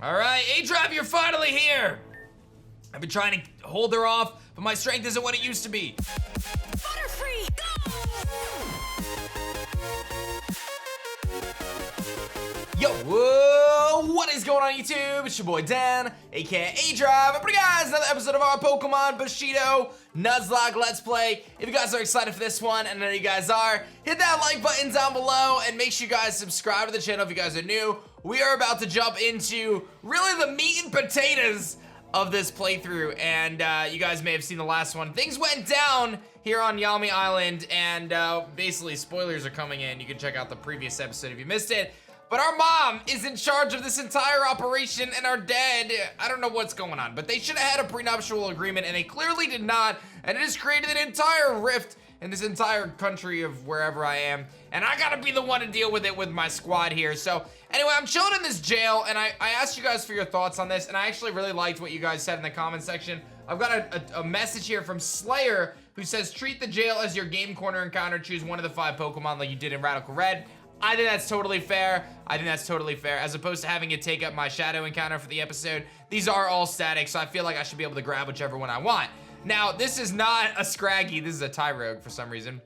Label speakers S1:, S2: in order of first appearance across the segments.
S1: All right, aDrive, you're finally here. I've been trying to hold her off, but my strength isn't what it used to be.
S2: Butterfree,
S1: Yo, whoa, what is going on YouTube? It's your boy Dan, aka aDrive. And guys, another episode of our Pokemon Bushido Nuzlocke Let's Play. If you guys are excited for this one, and I know you guys are, hit that like button down below and make sure you guys subscribe to the channel if you guys are new. We are about to jump into really the meat and potatoes of this playthrough, and you guys may have seen the last one. Things went down here on Yami Island, and basically spoilers are coming in. You can check out the previous episode if you missed it. But our mom is in charge of this entire operation, and our dad, I don't know what's going on, but they should have had a prenuptial agreement, and they clearly did not, and it has created an entire rift in this entire country of wherever I am, and I gotta be the one to deal with it with my squad here. So anyway, I'm chilling in this jail, and I asked you guys for your thoughts on this, and I actually really liked what you guys said in the comment section. I've got a message here from Slayer, who says, treat the jail as your game corner encounter, choose one of the 5 Pokemon like you did in Radical Red. I think that's totally fair. As opposed to having it take up my shadow encounter for the episode. These are all static, so I feel like I should be able to grab whichever one I want. Now, this is not a Scraggy, this is a Tyrogue for some reason.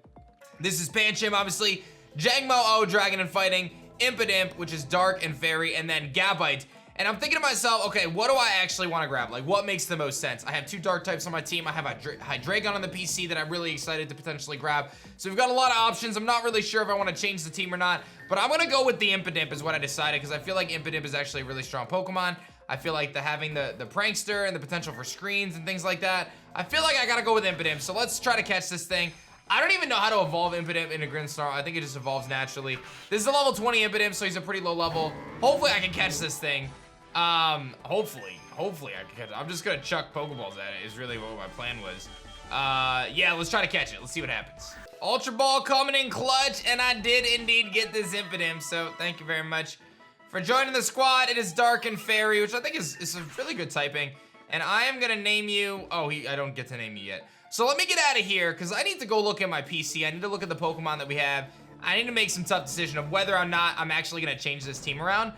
S1: This is Pancham, obviously. Jangmo-O, Dragon and Fighting. Impidimp, which is Dark and Fairy, and then Gabite. And I'm thinking to myself, okay, what do I actually want to grab? Like, what makes the most sense? I have 2 Dark types on my team. I have a Hydreigon on the PC that I'm really excited to potentially grab. So we've got a lot of options. I'm not really sure if I want to change the team or not, but I'm going to go with the Impidimp is what I decided, because I feel like Impidimp is actually a really strong Pokemon. I feel like having the Prankster and the potential for screens and things like that, I feel like I got to go with Impidimp. So let's try to catch this thing. I don't even know how to evolve Impidimp into Grinsnarl. I think it just evolves naturally. This is a level 20 Impidimp, so he's a pretty low level. Hopefully I can catch this thing. Hopefully I can catch it. I'm just gonna chuck Pokeballs at it is really what my plan was. Yeah, let's try to catch it. Let's see what happens. Ultra Ball coming in clutch, and I did indeed get this Impidimp, so thank you very much for joining the squad. It is Dark and Fairy, which I think is a really good typing, and I am gonna name you, I don't get to name you yet. So let me get out of here, because I need to go look at my PC. I need to look at the Pokemon that we have. I need to make some tough decision of whether or not I'm actually gonna change this team around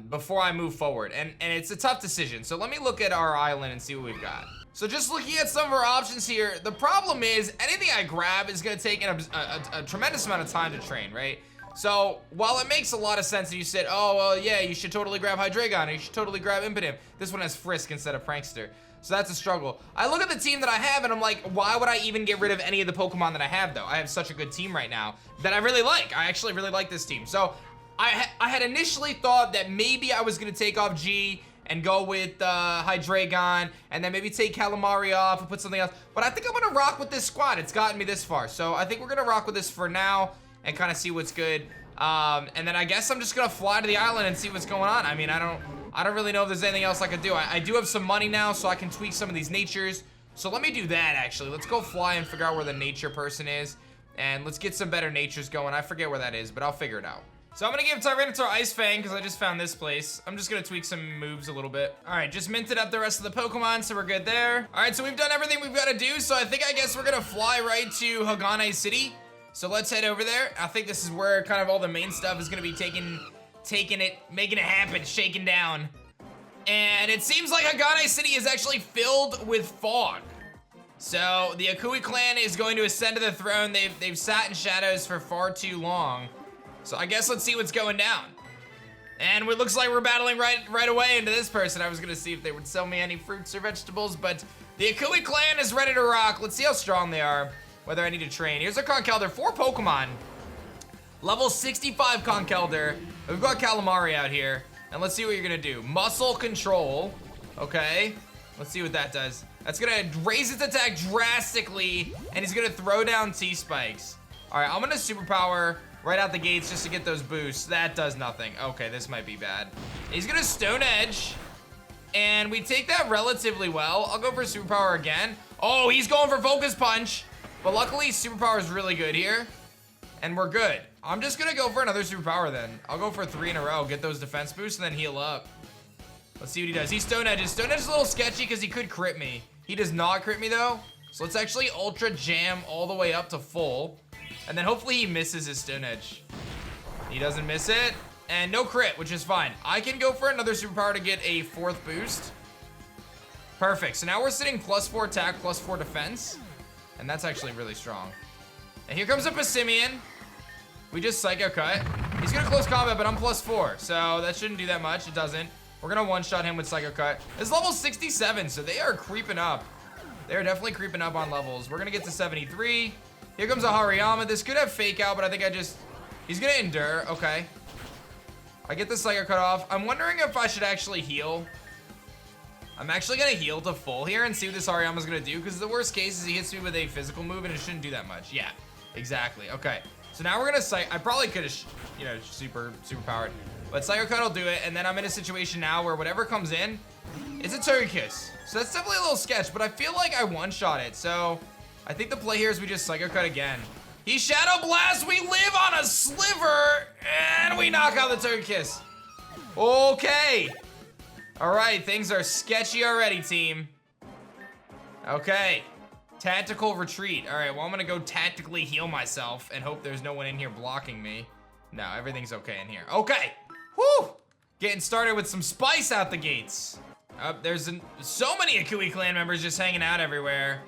S1: before I move forward, and it's a tough decision. So let me look at our island and see what we've got. So just looking at some of our options here, the problem is anything I grab is gonna take a tremendous amount of time to train, right? So while it makes a lot of sense that you said, oh, well, yeah, you should totally grab Hydreigon, or you should totally grab Impidimp. This one has Frisk instead of Prankster. So that's a struggle. I look at the team that I have and I'm like, why would I even get rid of any of the Pokemon that I have though? I have such a good team right now that I really like. I actually really like this team. So I had initially thought that maybe I was gonna take off G and go with Hydreigon, and then maybe take Calamari off and put something else. But I think I'm gonna rock with this squad. It's gotten me this far. So I think we're gonna rock with this for now and kind of see what's good. And then I guess I'm just gonna fly to the island and see what's going on. I mean, I don't really know if there's anything else I could do. I do have some money now, so I can tweak some of these natures. So let me do that actually. Let's go fly and figure out where the nature person is. And let's get some better natures going. I forget where that is, but I'll figure it out. So I'm gonna give Tyranitar Ice Fang because I just found this place. I'm just gonna tweak some moves a little bit. All right, just minted up the rest of the Pokemon, so we're good there. All right, so we've done everything we've gotta do, so I guess we're gonna fly right to Hagane City. So let's head over there. I think this is where kind of all the main stuff is gonna be making it happen, shaking down. And it seems like Hagane City is actually filled with fog. So the Akui Clan is going to ascend to the throne. They've sat in shadows for far too long. So I guess let's see what's going down. And it looks like we're battling right away into this person. I was gonna see if they would sell me any fruits or vegetables, but the Akui Clan is ready to rock. Let's see how strong they are, whether I need to train. Here's our Conkeldurr, 4 Pokemon. Level 65 Conkeldurr. We've got Calamari out here, and let's see what you're gonna do. Muscle Control, okay. Let's see what that does. That's gonna raise its attack drastically, and he's gonna throw down T-Spikes. All right, I'm gonna Superpower right out the gates just to get those boosts. That does nothing. Okay, this might be bad. He's gonna Stone Edge, and we take that relatively well. I'll go for Superpower again. Oh, he's going for Focus Punch, but luckily Superpower is really good here, and we're good. I'm just gonna go for another Superpower then. I'll go for 3 in a row, get those defense boosts, and then heal up. Let's see what he does. He Stone Edges. Stone Edge is a little sketchy because he could crit me. He does not crit me though, so let's actually Ultra Jam all the way up to full. And then hopefully he misses his Stone Edge. He doesn't miss it. And no crit, which is fine. I can go for another superpower to get a 4th boost. Perfect. So now we're sitting +4 attack, +4 defense. And that's actually really strong. And here comes a Passimian. We just Psycho Cut. He's gonna close combat, but I'm +4. So that shouldn't do that much. It doesn't. We're gonna one-shot him with Psycho Cut. It's level 67, so they are creeping up. They're definitely creeping up on levels. We're gonna get to 73. Here comes a Hariyama. This could have Fake Out, but I think he's gonna endure. Okay. I get the Psycho Cut off. I'm wondering if I should actually heal. I'm actually gonna heal to full here and see what this Hariyama's gonna do, because the worst case is he hits me with a physical move and it shouldn't do that much. Yeah, exactly. Okay. So now we're gonna I probably could have, super powered, but Psycho Cut will do it, and then I'm in a situation now where whatever comes in, it's a Togekiss. So that's definitely a little sketch, but I feel like I one-shot it. So I think the play here is we just Psycho Cut again. He Shadow Blast, we live on a sliver, and we knock out the Togekiss. Okay. All right, things are sketchy already, team. Okay. Tactical retreat. All right, well, I'm gonna go tactically heal myself and hope there's no one in here blocking me. No, everything's okay in here. Okay, whew! Getting started with some spice out the gates. There's so many Akui Clan members just hanging out everywhere.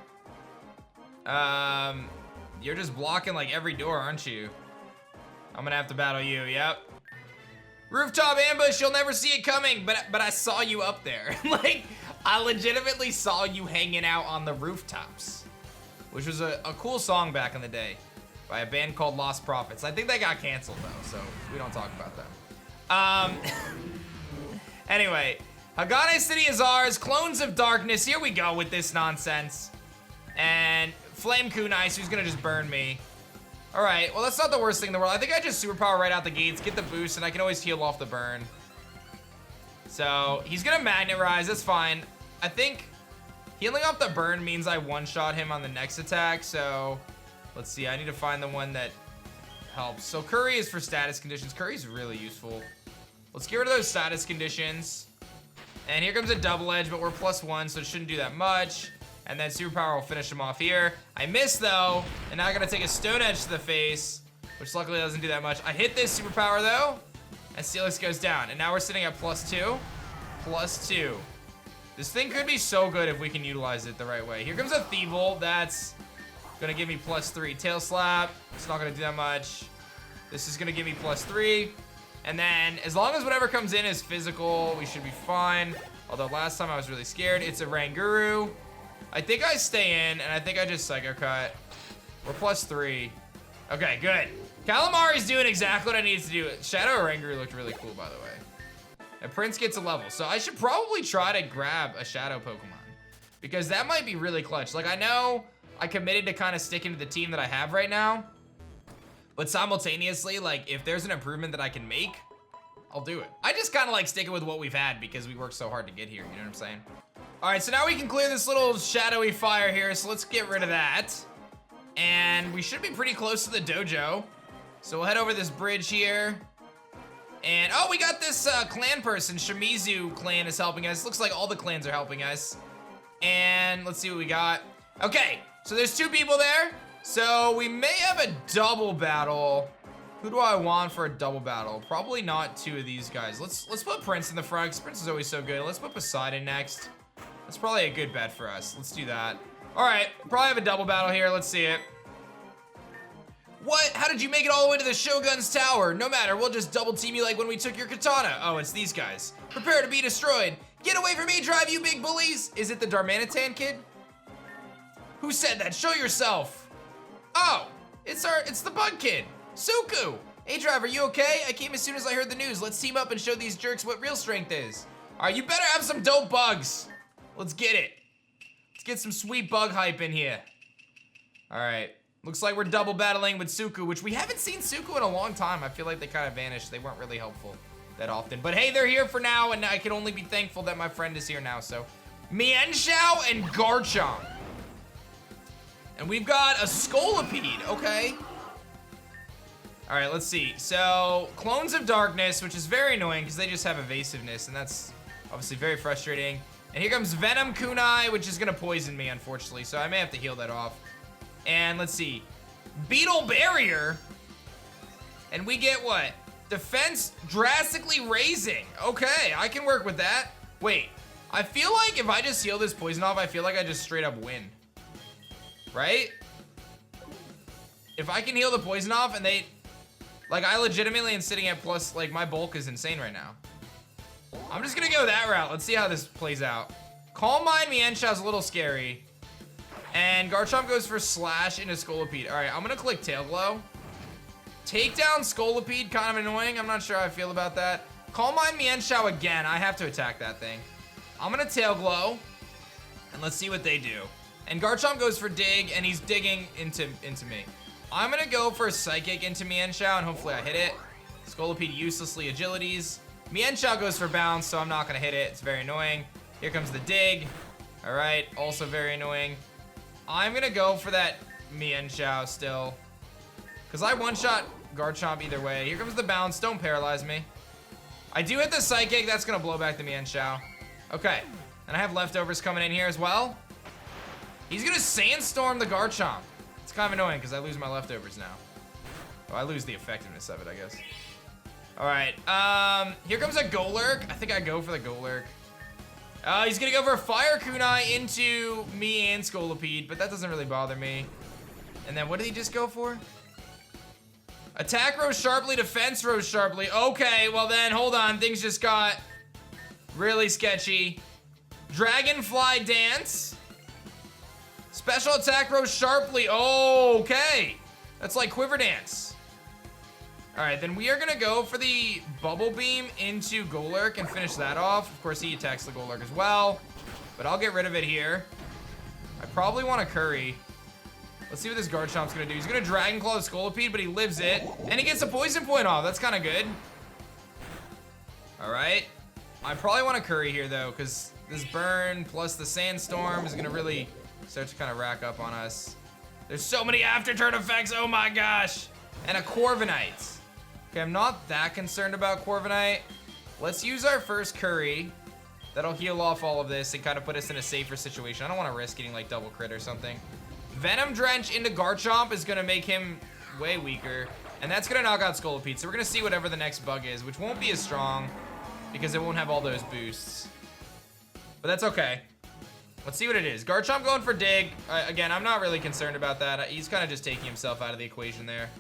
S1: You're just blocking like every door, aren't you? I'm gonna have to battle you, yep. Rooftop ambush, you'll never see it coming, but I saw you up there. Like, I legitimately saw you hanging out on the rooftops, which was a cool song back in the day by a band called Lost Prophets. I think they got canceled though, so we don't talk about them. Anyway, Hagane City is ours, Clones of Darkness, here we go with this nonsense. And Flame Kunai, who's gonna just burn me. All right, well, that's not the worst thing in the world. I think I just superpower right out the gates, get the boost, and I can always heal off the burn. So he's gonna Magnet Rise, that's fine. I think healing off the burn means I one-shot him on the next attack, so let's see, I need to find the one that helps. So Curry is for status conditions. Curry's really useful. Let's get rid of those status conditions. And here comes a double edge, but we're +1, so it shouldn't do that much. And then superpower will finish him off here. I missed though, and now I gotta take a stone edge to the face, which luckily doesn't do that much. I hit this superpower though, and Steelix goes down. And now we're sitting at +2, +2. This thing could be so good if we can utilize it the right way. Here comes a Thievul, that's gonna give me +3. Tail Slap, it's not gonna do that much. This is gonna give me +3. And then, as long as whatever comes in is physical, we should be fine. Although last time I was really scared. It's a Ranguru. I think I stay in, and I think I just Psycho Cut. We're +3. Okay, good. Calamari's doing exactly what I need to do. Shadow Ranguru looked really cool, by the way. And Prince gets a level, so I should probably try to grab a Shadow Pokemon, because that might be really clutch. Like, I know I committed to kind of sticking to the team that I have right now, but simultaneously, like, if there's an improvement that I can make, I'll do it. I just kind of like sticking with what we've had because we worked so hard to get here, you know what I'm saying? All right, so now we can clear this little shadowy fire here, so let's get rid of that. And we should be pretty close to the dojo. So we'll head over this bridge here. And, oh, we got this clan person. Shimizu clan is helping us. Looks like all the clans are helping us. And let's see what we got. Okay, so there's 2 people there. So we may have a double battle. Who do I want for a double battle? Probably not 2 of these guys. Let's put Prince in the front, because Prince is always so good. Let's put Poseidon next. That's probably a good bet for us. Let's do that. All right, probably have a double battle here. Let's see it. What? How did you make it all the way to the Shogun's tower? No matter, we'll just double team you like when we took your katana. Oh, it's these guys. Prepare to be destroyed. Get away from me, aDrive, you big bullies. Is it the Darmanitan kid? Who said that? Show yourself. Oh, it's the bug kid. Suku. aDrive, are you okay? I came as soon as I heard the news. Let's team up and show these jerks what real strength is. All right, you better have some dope bugs. Let's get it. Let's get some sweet bug hype in here. All right. Looks like we're double battling with Suku, which we haven't seen Suku in a long time. I feel like they kind of vanished. They weren't really helpful that often. But hey, they're here for now, and I can only be thankful that my friend is here now. So, Mienshao and Garchomp. And we've got a Scolipede, okay. All right, let's see. So, Clones of Darkness, which is very annoying because they just have evasiveness, and that's obviously very frustrating. And here comes Venom Kunai, which is gonna poison me, unfortunately, so I may have to heal that off. And let's see, Beetle Barrier, and we get what? Defense drastically raising. Okay, I can work with that. Wait, I feel like if I just heal this poison off, I feel like I just straight up win. Right? If I can heal the poison off and they... Like, I legitimately am sitting at plus, like, my bulk is insane right now. I'm just gonna go that route. Let's see how this plays out. Calm Mind Mienshau's a little scary. And Garchomp goes for Slash into Scolipede. All right, I'm gonna click Tail Glow. Take down Scolipede, kind of annoying. I'm not sure how I feel about that. Calm Mind Mienshao again. I have to attack that thing. I'm gonna Tail Glow. And let's see what they do. And Garchomp goes for Dig, and he's digging into me. I'm gonna go for a Psychic into Mienshao, and hopefully I hit it. Scolipede uselessly agilities. Mienshao goes for Bounce, so I'm not gonna hit it. It's very annoying. Here comes the Dig. All right, also very annoying. I'm gonna go for that Mienshao still. Because I one-shot Garchomp either way. Here comes the Bounce. Don't paralyze me. I do hit the Psychic. That's gonna blow back the Mienshao. Okay, and I have leftovers coming in here as well. He's gonna Sandstorm the Garchomp. It's kind of annoying because I lose my leftovers now. Oh, I lose the effectiveness of it, I guess. All right, here comes a Golurk. I think I go for the Golurk. He's gonna go for a Fire Kunai into me and Scolipede, but that doesn't really bother me. And then what did he just go for? Attack Rose Sharply, Defense Rose Sharply. Okay, well then, hold on. Things just got really sketchy. Dragonfly Dance. Special Attack Rose Sharply. Okay. That's like Quiver Dance. All right, then we are gonna go for the Bubble Beam into Golurk and finish that off. Of course, he attacks the Golurk as well, but I'll get rid of it here. I probably want to Curry. Let's see what this Garchomp's gonna do. He's gonna Dragon Claw the Scolipede, but he lives it, and he gets a Poison Point off. That's kind of good. All right. I probably want to Curry here, though, because this Burn plus the Sandstorm is gonna really start to kind of rack up on us. There's so many after-turn effects. Oh, my gosh. And a Corviknight. Okay, I'm not that concerned about Corviknight. Let's use our first Curry. That'll heal off all of this and kind of put us in a safer situation. I don't want to risk getting like double crit or something. Venom Drench into Garchomp is gonna make him way weaker. And that's gonna knock out Scolipede. So we're gonna see whatever the next bug is, which won't be as strong because it won't have all those boosts. But that's okay. Let's see what it is. Garchomp going for Dig. Again, I'm not really concerned about that. He's kind of just taking himself out of the equation there.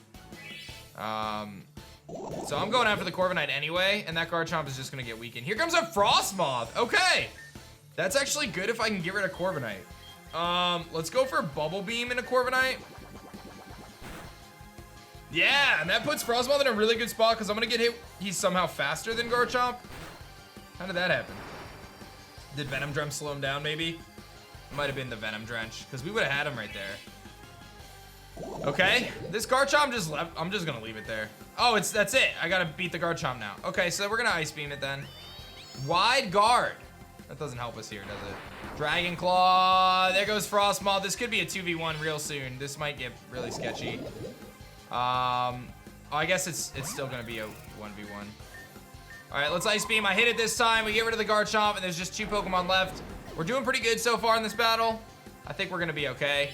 S1: So I'm going after the Corviknight anyway, and that Garchomp is just gonna get weakened. Here comes a Frostmoth. Okay, that's actually good if I can get rid of Corviknight. Let's go for Bubble Beam into Corviknight. Yeah, and that puts Frostmoth in a really good spot because I'm gonna get hit. He's somehow faster than Garchomp. How did that happen? Did Venom Drench slow him down? Maybe. It might have been the Venom Drench because we would have had him right there. Okay, this Garchomp just left. I'm just gonna leave it there. Oh, that's it. I gotta beat the Garchomp now. Okay, so we're gonna Ice Beam it then. Wide Guard. That doesn't help us here, does it? Dragon Claw. There goes Frostmoth. This could be a 2v1 real soon. This might get really sketchy. Oh, I guess it's still gonna be a 1v1. All right, let's Ice Beam. I hit it this time. We get rid of the Garchomp, and there's just 2 Pokemon left. We're doing pretty good so far in this battle. I think we're gonna be okay.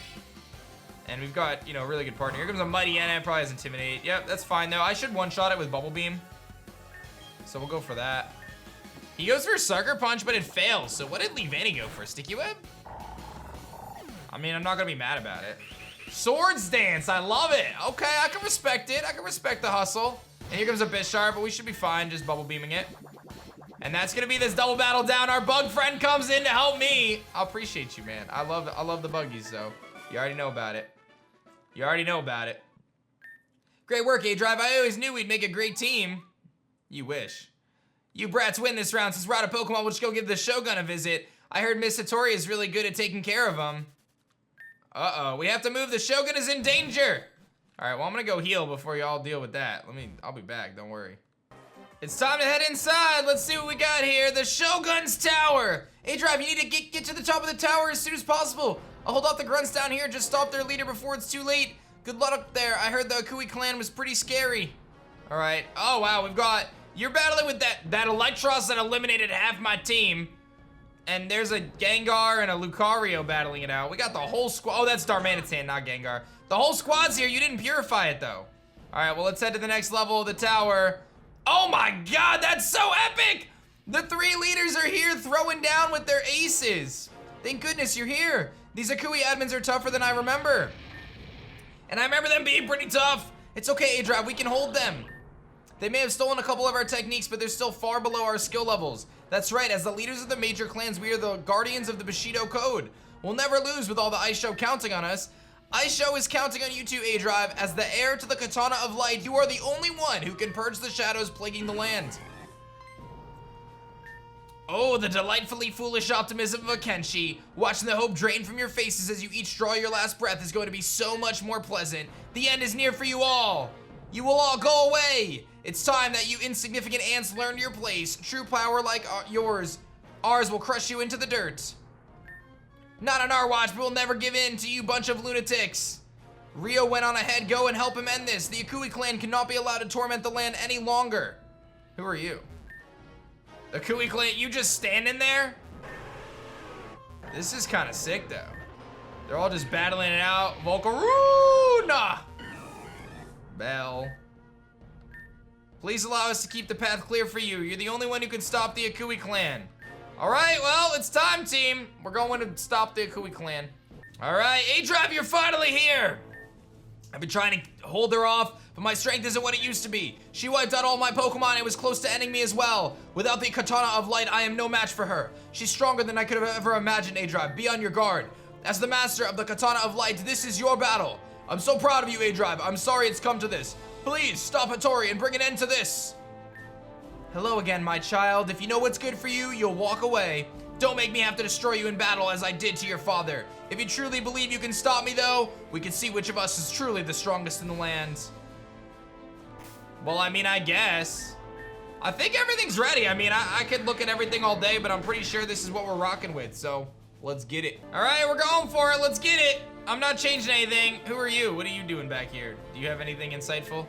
S1: And we've got, you know, a really good partner. Here comes a Mighty Enna, probably has Intimidate. Yep, that's fine though. I should one-shot it with Bubble Beam. So we'll go for that. He goes for Sucker Punch, but it fails. So what did Leavanny go for? Sticky Web? I mean, I'm not gonna be mad about it. Swords Dance, I love it. Okay, I can respect it. I can respect the hustle. And here comes a Bisharp, but we should be fine just Bubble Beaming it. And that's gonna be this double battle down. Our bug friend comes in to help me. I appreciate you, man. I love the buggies, though. You already know about it. You already know about it. Great work, aDrive. I always knew we'd make a great team. You wish. You brats win this round. Since we're out of Pokemon, we'll just go give the Shogun a visit. I heard Miss Hattori is really good at taking care of them. Uh-oh, we have to move. The Shogun is in danger. All right, well, I'm gonna go heal before y'all deal with that. I'll be back, don't worry. It's time to head inside. Let's see what we got here. The Shogun's Tower. aDrive, you need to get to the top of the tower as soon as possible. I'll hold off the grunts down here. Just stop their leader before it's too late. Good luck up there. I heard the Akui Clan was pretty scary. All right. Oh, wow. You're battling with that Electros that eliminated half my team. And there's a Gengar and a Lucario battling it out. We got the whole squad. Oh, that's Darmanitan, not Gengar. The whole squad's here. You didn't purify it, though. All right. Well, let's head to the next level of the tower. Oh my god, that's so epic! The 3 leaders are here throwing down with their aces. Thank goodness you're here. These Akui admins are tougher than I remember. And I remember them being pretty tough. It's okay, aDrive, we can hold them. They may have stolen a couple of our techniques, but they're still far below our skill levels. That's right, as the leaders of the major clans, we are the guardians of the Bushido Code. We'll never lose with all the Aisho counting on us. Aisho is counting on you too, aDrive. As the heir to the Katana of Light, you are the only one who can purge the shadows plaguing the land. Oh, the delightfully foolish optimism of a Kenshi. Watching the hope drain from your faces as you each draw your last breath is going to be so much more pleasant. The end is near for you all. You will all go away. It's time that you insignificant ants learn your place. True power like yours. Ours will crush you into the dirt. Not on our watch, but we'll never give in to you bunch of lunatics. Rio went on ahead, go and help him end this. The Akui Clan cannot be allowed to torment the land any longer. Who are you? Akui Clan, you just standing there? This is kind of sick though. They're all just battling it out. Volcaruna! Bell. Please allow us to keep the path clear for you. You're the only one who can stop the Akui Clan. All right, well, it's time, team. We're going to stop the Akui Clan. All right, aDrive, you're finally here. I've been trying to hold her off, but my strength isn't what it used to be. She wiped out all my Pokemon and was close to ending me as well. Without the Katana of Light, I am no match for her. She's stronger than I could have ever imagined, aDrive. Be on your guard. As the master of the Katana of Light, this is your battle. I'm so proud of you, aDrive. I'm sorry it's come to this. Please, stop Hattori and bring an end to this. Hello again, my child. If you know what's good for you, you'll walk away. Don't make me have to destroy you in battle as I did to your father. If you truly believe you can stop me, though, we can see which of us is truly the strongest in the land. Well, I mean, I guess. I think everything's ready. I mean, I could look at everything all day, but I'm pretty sure this is what we're rocking with, so let's get it. All right, we're going for it. Let's get it. I'm not changing anything. Who are you? What are you doing back here? Do you have anything insightful?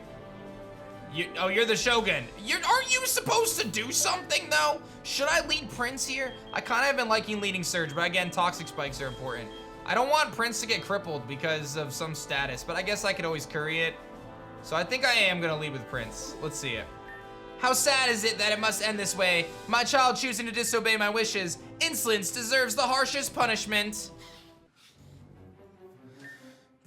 S1: Oh, you're the Shogun. Aren't you supposed to do something, though? Should I lead Prince here? I kind of have been liking leading Surge, but again, toxic spikes are important. I don't want Prince to get crippled because of some status, but I guess I could always curry it. So I think I am going to lead with Prince. Let's see it. How sad is it that it must end this way? My child choosing to disobey my wishes. Insolence deserves the harshest punishment.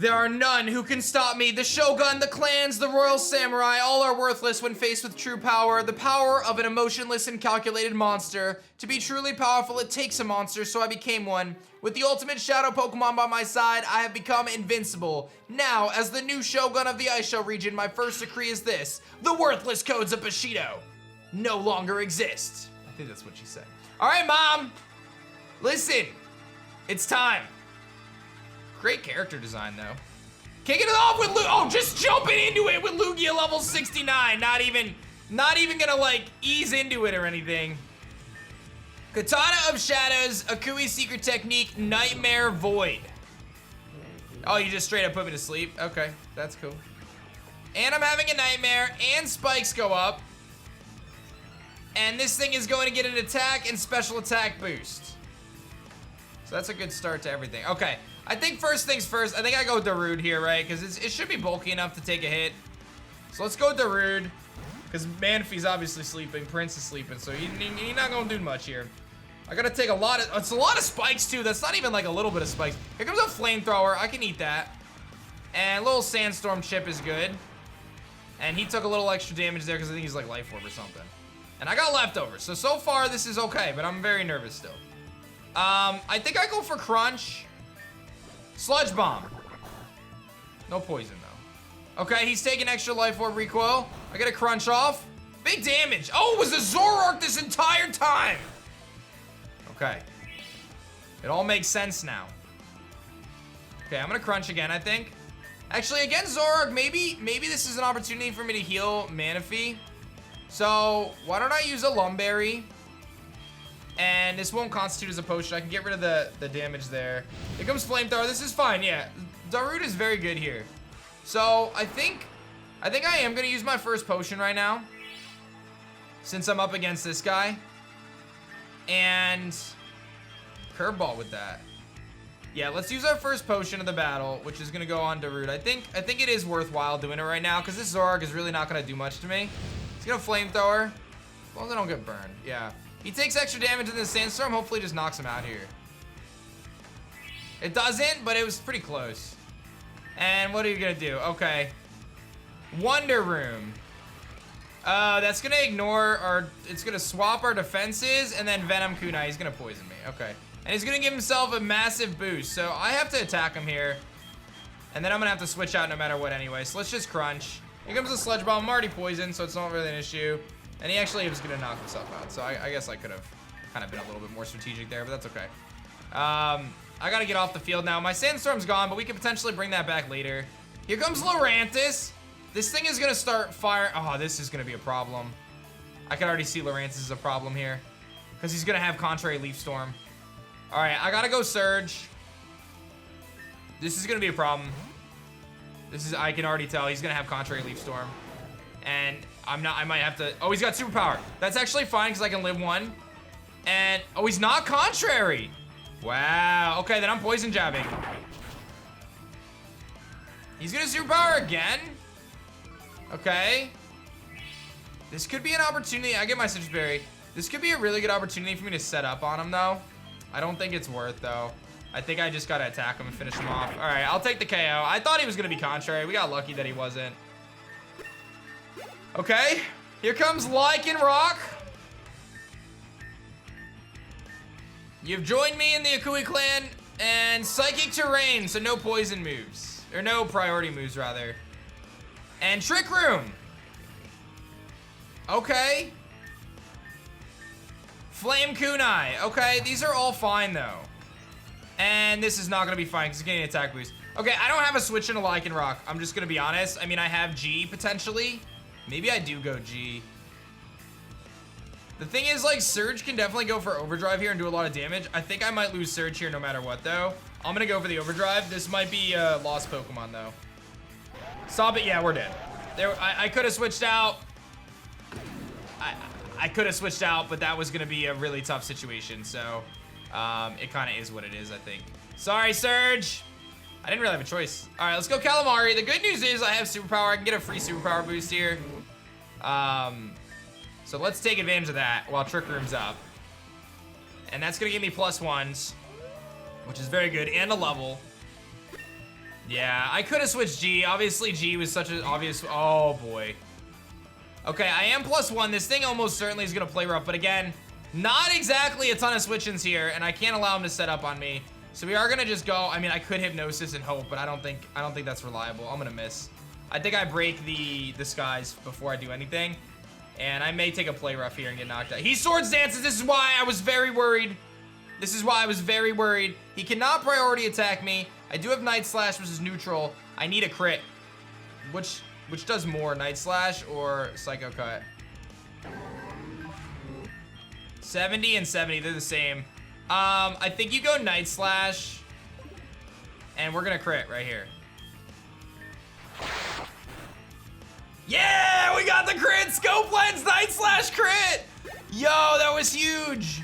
S1: There are none who can stop me. The Shogun, the clans, the royal samurai, all are worthless when faced with true power. The power of an emotionless and calculated monster. To be truly powerful, it takes a monster, so I became one. With the ultimate shadow Pokemon by my side, I have become invincible. Now, as the new Shogun of the Aisho region, my first decree is this. The worthless codes of Bushido no longer exist. I think that's what she said. All right, Mom. Listen, it's time. Great character design, though. Kicking it off with just jumping into it with Lugia level 69. Not even gonna like ease into it or anything. Katana of Shadows, Akui secret technique, Nightmare Void. Oh, you just straight up put me to sleep? Okay, that's cool. And I'm having a nightmare, and spikes go up. And this thing is going to get an attack and special attack boost. So that's a good start to everything. Okay. I think first things first, I think I go with Darude here, right? Because it should be bulky enough to take a hit. So let's go with Darude. Because Manphy's obviously sleeping, Prince is sleeping, so he's not going to do much here. I got to take it's a lot of spikes too. That's not even like a little bit of spikes. Here comes a flamethrower, I can eat that. And a little sandstorm chip is good. And he took a little extra damage there because I think he's like life orb or something. And I got leftovers, so far this is okay, but I'm very nervous still. I think I go for Crunch. Sludge Bomb. No poison, though. Okay, he's taking extra life orb recoil. I gotta crunch off. Big damage. Oh, it was a Zoroark this entire time. Okay. It all makes sense now. Okay, I'm gonna crunch again, I think. Actually, against Zoroark, maybe this is an opportunity for me to heal Manaphy. So, why don't I use a Lumberry? And this won't constitute as a potion. I can get rid of the damage there. Here comes Flamethrower. This is fine, yeah. Darude is very good here. So, I think I am going to use my first potion right now. Since I'm up against this guy. And Curveball with that. Yeah, let's use our first potion of the battle, which is going to go on Darude. I think it is worthwhile doing it right now, because this Zoroark is really not going to do much to me. He's gonna flamethrower. As long as I don't get burned. Yeah. He takes extra damage in the sandstorm. Hopefully just knocks him out here. It doesn't, but it was pretty close. And what are you gonna do? Okay. Wonder Room. That's gonna ignore our, it's gonna swap our defenses, and then Venom Kunai, he's gonna poison me. Okay. And he's gonna give himself a massive boost. So I have to attack him here. And then I'm gonna have to switch out no matter what anyway. So let's just crunch. Here comes the Sludge Bomb. I'm already poisoned, so it's not really an issue. And he actually was gonna knock himself out. So I guess I could have kind of been a little bit more strategic there, but that's okay. I gotta get off the field now. My Sandstorm's gone, but we could potentially bring that back later. Here comes Lurantis. This thing is gonna start fire. Oh, this is gonna be a problem. I can already see Lurantis is a problem here. Because he's gonna have Contrary Leaf Storm. Alright, I gotta go Surge. This is gonna be a problem. This is, I can already tell, he's gonna have Contrary Leaf Storm. And I might have to, oh, he's got Superpower. That's actually fine, because I can live one. And, oh, he's not Contrary. Wow, okay, then I'm Poison Jabbing. He's gonna Superpower again? Okay. This could be an opportunity. I get my Citrus Berry. This could be a really good opportunity for me to set up on him, though. I don't think it's worth, though. I think I just gotta attack him and finish him off. All right, I'll take the KO. I thought he was gonna be Contrary. We got lucky that he wasn't. Okay, here comes Lycanroc. You've joined me in the Akui Clan and Psychic Terrain, so no poison moves. Or no priority moves, rather. And Trick Room. Okay. Flame Kunai. Okay, these are all fine, though. And this is not going to be fine because he's getting an attack boost. Okay, I don't have a switch into Lycanroc. I'm just going to be honest. I mean, I have G, potentially. Maybe I do go G. The thing is, like, Surge can definitely go for Overdrive here and do a lot of damage. I think I might lose Surge here no matter what, though. I'm going to go for the Overdrive. This might be a lost Pokemon, though. Stop it. Yeah, we're dead. There, I could have switched out. I could have switched out, but that was going to be a really tough situation. So, it kind of is what it is, I think. Sorry, Surge. I didn't really have a choice. All right, let's go Calamari. The good news is I have Superpower. I can get a free Superpower boost here. So let's take advantage of that while Trick Room's up. And that's going to give me +1s, which is very good, and a level. Yeah, I could have switched G. Obviously, G was such an obvious... Oh, boy. Okay, I am +1. This thing almost certainly is going to play rough. But again, not exactly a ton of switch-ins here, and I can't allow him to set up on me. So we are going to just go... I mean, I could Hypnosis and hope, but I don't think that's reliable. I'm going to miss. I think I break the skies before I do anything. And I may take a play rough here and get knocked out. He Swords Dances. This is why I was very worried. This is why I was very worried. He cannot priority attack me. I do have Night Slash, which is neutral. I need a crit. Which does more, Night Slash or Psycho Cut? 70 and 70, they're the same. I think you go Night Slash. And we're gonna crit right here. Yeah, we got the crit! Scope Lens Night Slash crit! Yo, that was huge!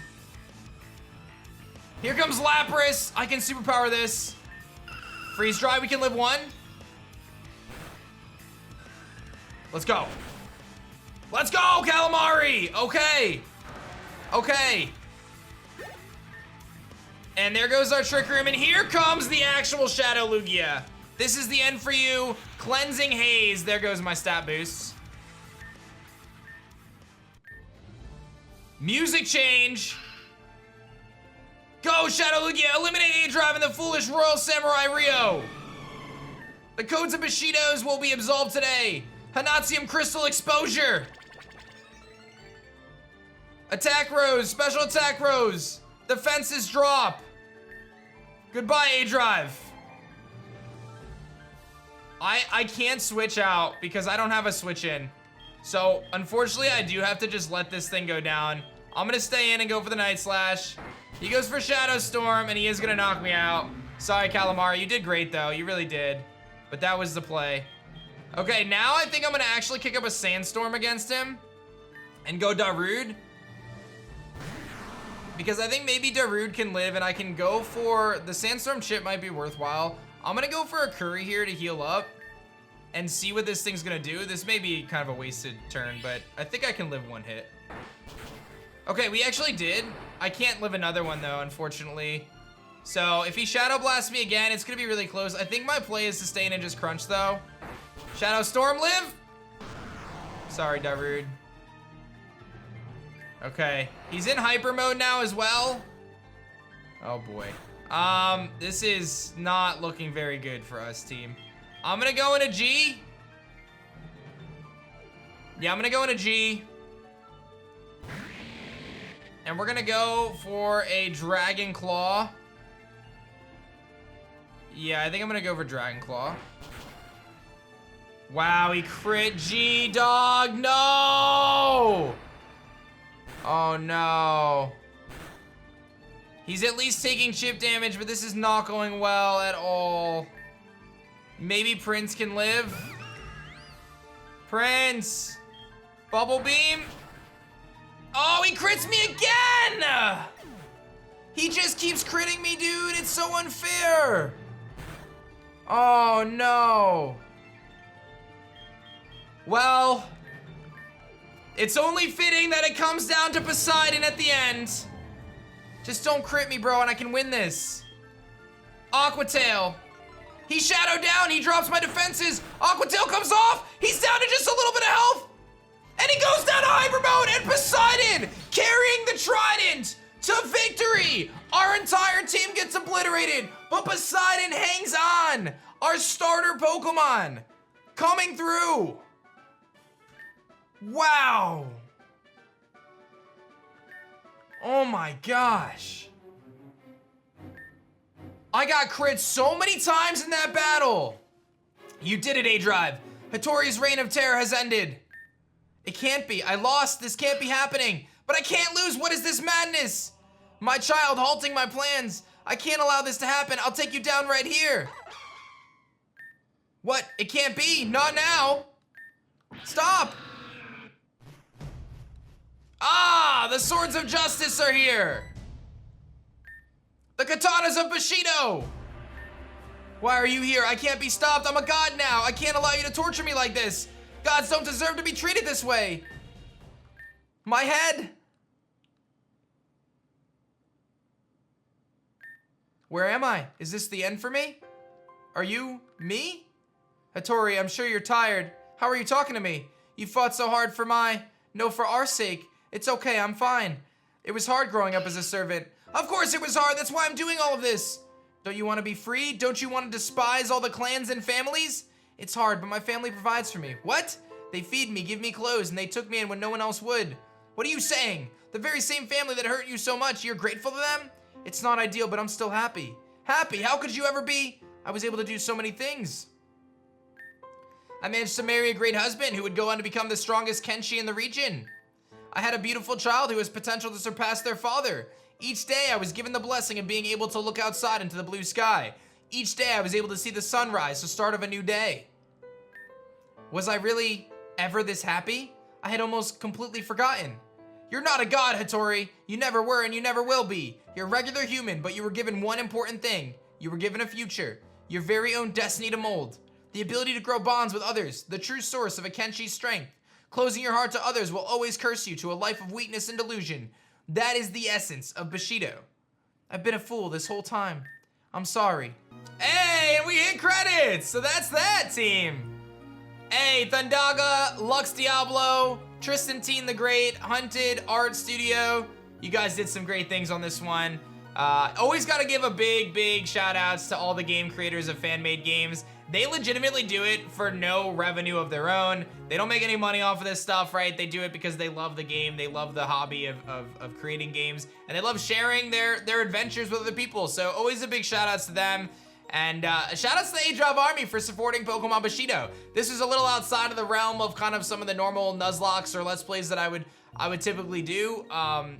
S1: Here comes Lapras. I can Superpower this. Freeze Dry, we can live one. Let's go. Let's go, Calamari! Okay. Okay. And there goes our Trick Room, and here comes the actual Shadow Lugia. This is the end for you. Cleansing Haze. There goes my stat boosts. Music change. Go, Shadow Lugia. Eliminate aDrive and the foolish Royal Samurai Rio. The codes of Bushidos will be absolved today. Hanatsium Crystal Exposure. Attack Rose. Special Attack Rose. Defenses drop. Goodbye, aDrive. I can't switch out because I don't have a switch in. So, unfortunately, I do have to just let this thing go down. I'm gonna stay in and go for the Night Slash. He goes for Shadow Storm, and he is gonna knock me out. Sorry, Calamari. You did great, though. You really did. But that was the play. Okay, now I think I'm gonna actually kick up a Sandstorm against him and go Darude. Because I think maybe Darude can live, and I can go for... The Sandstorm chip might be worthwhile. I'm gonna go for a Curry here to heal up. and see what this thing's gonna do. This may be kind of a wasted turn, but I think I can live one hit. Okay, we actually did. I can't live another one though, unfortunately. So if he Shadow Blasts me again, it's gonna be really close. I think my play is to stay in and just crunch though. Shadow Storm, live! Sorry, Darude. Okay, he's in hyper mode now as well. Oh boy. This is not looking very good for us, team. I'm gonna go into G. Yeah, I'm gonna go into G. And we're gonna go for a Dragon Claw. Yeah, I think I'm gonna go for Dragon Claw. Wow, he crit G, dog, no! Oh no. He's at least taking chip damage, but this is not going well at all. Maybe Prince can live. Prince! Bubble Beam! Oh, he crits me again! He just keeps critting me, dude. It's so unfair. Oh, no. Well, it's only fitting that it comes down to Poseidon at the end. Just don't crit me, bro, and I can win this. Aqua Tail. He's Shadow down. He drops my defenses. Aqua Tail comes off. He's down to just a little bit of health. And he goes down to hyper mode, and Poseidon carrying the trident to victory. Our entire team gets obliterated, but Poseidon hangs on. Our starter Pokemon coming through. Wow. Oh my gosh. I got crit so many times in that battle. You did it, aDrive. Hattori's reign of terror has ended. It can't be. I lost. This can't be happening. But I can't lose. What is this madness? My child halting my plans. I can't allow this to happen. I'll take you down right here. What? It can't be. Not now. Stop. Ah, the Swords of Justice are here. The Katanas of Bushido. Why are you here? I can't be stopped. I'm a god now. I can't allow you to torture me like this. Gods don't deserve to be treated this way. My head. Where am I? Is this the end for me? Are you me? Hattori, I'm sure you're tired. How are you talking to me? You fought so hard for for our sake. It's okay, I'm fine. It was hard growing up as a servant. Of course it was hard, that's why I'm doing all of this. Don't you want to be free? Don't you want to despise all the clans and families? It's hard, but my family provides for me. What? They feed me, give me clothes, and they took me in when no one else would. What are you saying? The very same family that hurt you so much, you're grateful to them? It's not ideal, but I'm still happy. Happy? How could you ever be? I was able to do so many things. I managed to marry a great husband who would go on to become the strongest Kenshi in the region. I had a beautiful child who has potential to surpass their father. Each day I was given the blessing of being able to look outside into the blue sky. Each day I was able to see the sunrise, the start of a new day. Was I really ever this happy? I had almost completely forgotten. You're not a god, Hattori. You never were and you never will be. You're a regular human, but you were given one important thing. You were given a future. Your very own destiny to mold. The ability to grow bonds with others, the true source of a Kenshi's strength. Closing your heart to others will always curse you to a life of weakness and delusion. That is the essence of Bushido. I've been a fool this whole time. I'm sorry. Hey, and we hit credits! So that's that, team. Hey, Thundaga, Lux Diablo, Tristan Teen the Great, Hunted, Art Studio. You guys did some great things on this one. Always gotta give a big shout outs to all the game creators of fan-made games. They legitimately do it for no revenue of their own. They don't make any money off of this stuff, right? They do it because they love the game, they love the hobby of creating games, and they love sharing their adventures with other people. So always a big shout outs to them. And shout outs to the aDrive Army for supporting Pokemon Bushido. This is a little outside of the realm of kind of some of the normal Nuzlocks or Let's Plays that I would typically do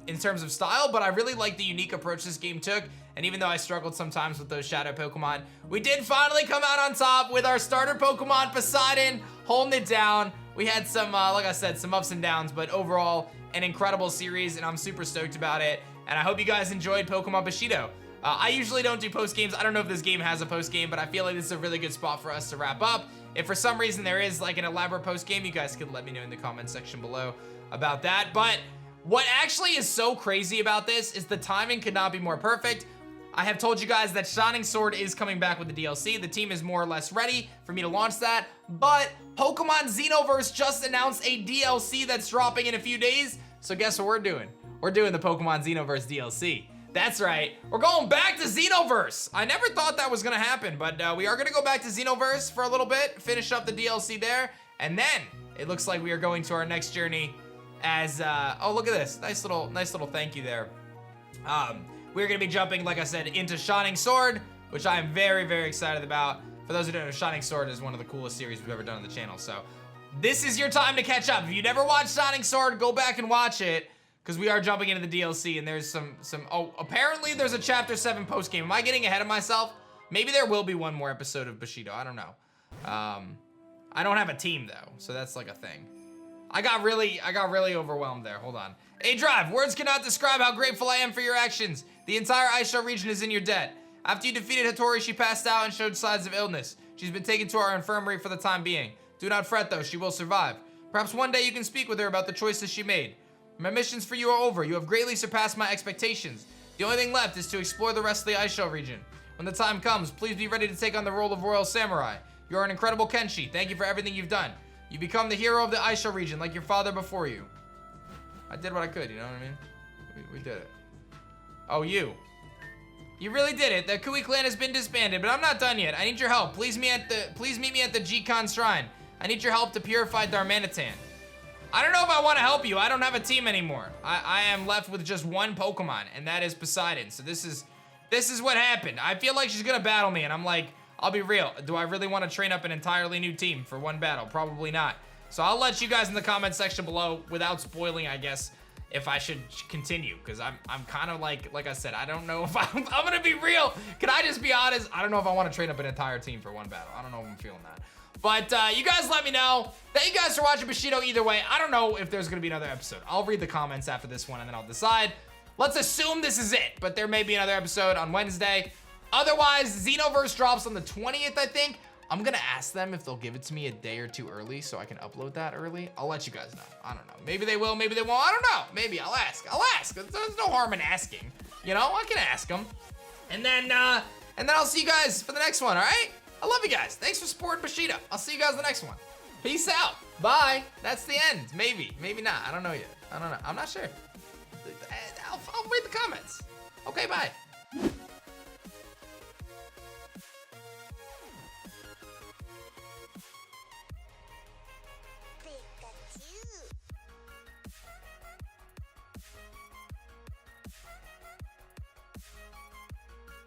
S1: in terms of style, but I really like the unique approach this game took. And even though I struggled sometimes with those shadow Pokemon, we did finally come out on top with our starter Pokemon, Poseidon, holding it down. We had some, like I said, some ups and downs, but overall, an incredible series, and I'm super stoked about it. And I hope you guys enjoyed Pokemon Bushido. I usually don't do post games. I don't know if this game has a post game, but I feel like this is a really good spot for us to wrap up. If for some reason there is like an elaborate post game, you guys can let me know in the comment section below about that. But what actually is so crazy about this is the timing could not be more perfect. I have told you guys that Shining Sword is coming back with the DLC. The team is more or less ready for me to launch that, but Pokemon Xenoverse just announced a DLC that's dropping in a few days. So guess what we're doing? We're doing the Pokemon Xenoverse DLC. That's right, we're going back to Xenoverse. I never thought that was gonna happen, but we are gonna go back to Xenoverse for a little bit, finish up the DLC there, and then it looks like we are going to our next journey as, oh, look at this, nice little thank you there. We're gonna be jumping, like I said, into Shining Sword, which I am very, very excited about. For those who don't know, Shining Sword is one of the coolest series we've ever done on the channel, so this is your time to catch up. If you never watched Shining Sword, go back and watch it, because we are jumping into the DLC, and there's oh, apparently there's a Chapter 7 post-game. Am I getting ahead of myself? Maybe there will be one more episode of Bushido, I don't know. I don't have a team, though, so that's like a thing. I got really overwhelmed there, hold on. aDrive, words cannot describe how grateful I am for your actions. The entire Aisho region is in your debt. After you defeated Hattori, she passed out and showed signs of illness. She's been taken to our infirmary for the time being. Do not fret though, she will survive. Perhaps one day you can speak with her about the choices she made. My missions for you are over. You have greatly surpassed my expectations. The only thing left is to explore the rest of the Aisho region. When the time comes, please be ready to take on the role of Royal Samurai. You are an incredible Kenshi. Thank you for everything you've done. You become the hero of the Aisho region like your father before you. I did what I could, you know what I mean? We did it. Oh, you. You really did it. The Akui Clan has been disbanded, but I'm not done yet. I need your help. Please meet me at the G-Con Shrine. I need your help to purify Darmanitan. I don't know if I want to help you. I don't have a team anymore. I am left with just one Pokemon, and that is Poseidon. So this is what happened. I feel like she's gonna battle me, and I'm like, I'll be real. Do I really want to train up an entirely new team for one battle? Probably not. So I'll let you guys in the comment section below, without spoiling, I guess, if I should continue, because I'm kind of like I said, I don't know if I'm gonna be real. Can I just be honest? I don't know if I want to train up an entire team for one battle. I don't know if I'm feeling that. But you guys let me know. Thank you guys for watching Bushido either way. I don't know if there's gonna be another episode. I'll read the comments after this one and then I'll decide. Let's assume this is it, but there may be another episode on Wednesday. Otherwise, Xenoverse drops on the 20th, I think. I'm gonna ask them if they'll give it to me a day or two early so I can upload that early. I'll let you guys know. I don't know. Maybe they will, maybe they won't. I don't know. Maybe I'll ask. There's no harm in asking. You know, I can ask them. And then I'll see you guys for the next one, all right? I love you guys. Thanks for supporting Bushido. I'll see you guys in the next one. Peace out. Bye. That's the end. Maybe not. I don't know yet. I don't know. I'm not sure. I'll read the comments. Okay, bye.